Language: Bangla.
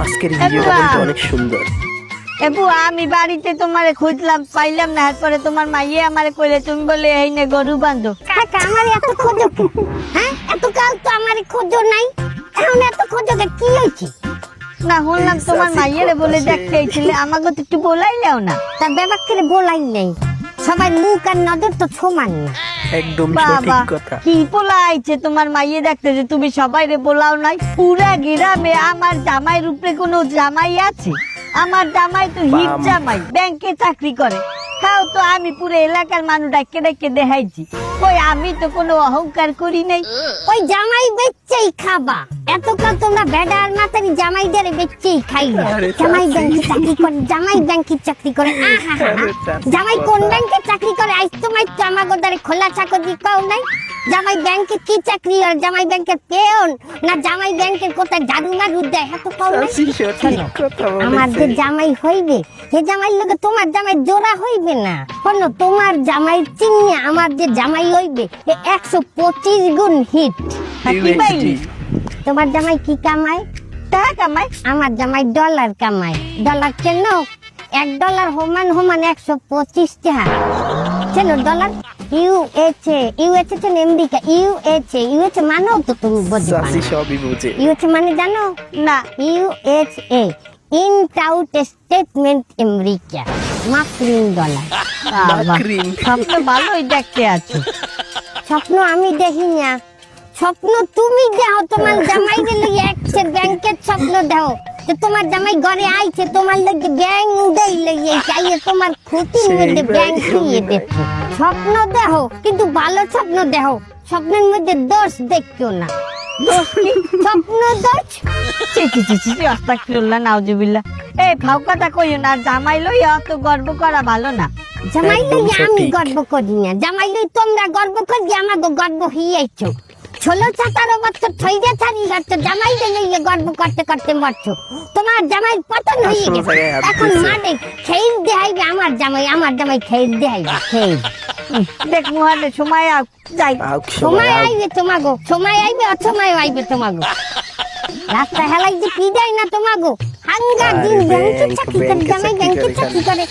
আজকের ভিডিওটা কিন্তু অনেক সুন্দর। এবু আমি বাড়িতে তোমারে খুঁজলাম পাইলাম না, এরপরে তোমার মাইয়ে আমারে কইলে তুমি বলে এই নে গরু বাঁধো। কাকা আমার এত খোঁজো কি? হ্যাঁ এত কাল তো আমার খোঁজো নাই, এখন এত খোঁজো কি হইছে? না শুনলাম তোমার মাইয়েরে বলে দেখতে আইছিলে, আমাকে তো একটু বলাইলেও না। তার ব্যাপার করে বলাই নাই, সবাই মুখ আর নজর তো সমান না। একদম বাবা সঠিক কথা। কি পোলাইছে তোমার মাইয়ে দেখতে যে তুমি সবাইরে বলাও নাই। পুরা গ্রামে আমার জামাইয়ের উপরে কোনো জামাই আছে? আমার জামাই তো হিট জামাই, ব্যাংকে চাকরি করে। তাও তো আমি পুরো এলাকার মানুষ ডাকে ডাকে দেখাইছি। কই আমি তো কোনো অহংকার করি নাই। ওই জামাই বেচছেই খাবা, এতকাল তোমরা বেডার মাতারি জামাইদের বেচছেই খাইলা। জামাই ব্যাংকে চাকরি করে, জামাই ব্যাংকে চাকরি করে। জামাই কোন ব্যাংকে চাকরি করে? আজ তোমার তো আমাকে দ্বারে খোলা চাকরি পাও নাই। জামাই ব্যাংকে কি চাকরি? আর জামাই ব্যাংকের পেয়ন না জামাই ব্যাংকের কোথায় ঝাড়ু মারু দেয় হাতে পাও নাই? আমার যে জামাই হইবে সে জামাই লোকে তোমার জামাই জোড়া হইবে না। শোনো তোমার জামাই চিনি আমার যে জামাই হইবে 125 গুণ হিট। তোমার জামাই কি কামায়? টাকা কামাই। আমার জামাই ডলার কামায়। ডলার কেন? $1 সমান সমান 125 টাকা। কেন dollar? USA, USA chain America, USA মানো তো তুমি বুঝতে পারো। সবই বুঝে। ইউএসএ মানে জানো না। ইউএসএ ইনট আউট স্টেটমেন্ট আমেরিকা, মাকরিন ডলার। স্বপ্ন ভালোই দেখতে আছো। স্বপ্ন আমি দেখি না, স্বপ্ন তুমি দেখো। তোমার জামাই লাগে এক্সের ব্যাংকের স্বপ্ন দেখো যে তোমার জামাই ঘরে আইছে, তোমার লাগে ব্যাংক উড়াই লাগে চাইয়ে তোমার ক্ষতির মধ্যে ব্যাংক দিয়ে দেখো। স্বপ্ন দেখো কিন্তু ভালো স্বপ্ন দেখো, স্বপ্নের মধ্যে দোষ দেখো না। স্বপ্ন দোষ আস্তাগফিরুল্লাহ নাউজুবিল্লাহ। এই ফাও কথা কইও না, জামাই লই অত গর্ব করা ভালো না। জামাই লই আমি গর্ব করি না, জামাই লই তোমরা গর্ব করি, আমাকে গর্ব হইয়াইছো। 16-17 বছর থইরে থারি হচ্ছে জামাই লইয়ে গর্ব করতে করতে মরছো। তোমার জামাই পতন হয়ে গেছে, এখন মাঠে খেল দেখাইবে আমার জামাই খেল দেখাইবে। খেল দেখ মুহানে সময় যাই, সময় আইবে তোমাগো, সময় আইবে অসময় আইবে তোমাগো। রাস্তা হেলাই যে কি যায় না তোমাগো। হাঙ্গা দিন ব্যাংকে চাকরি করে, জামাই ব্যাংকে চাকরি করে।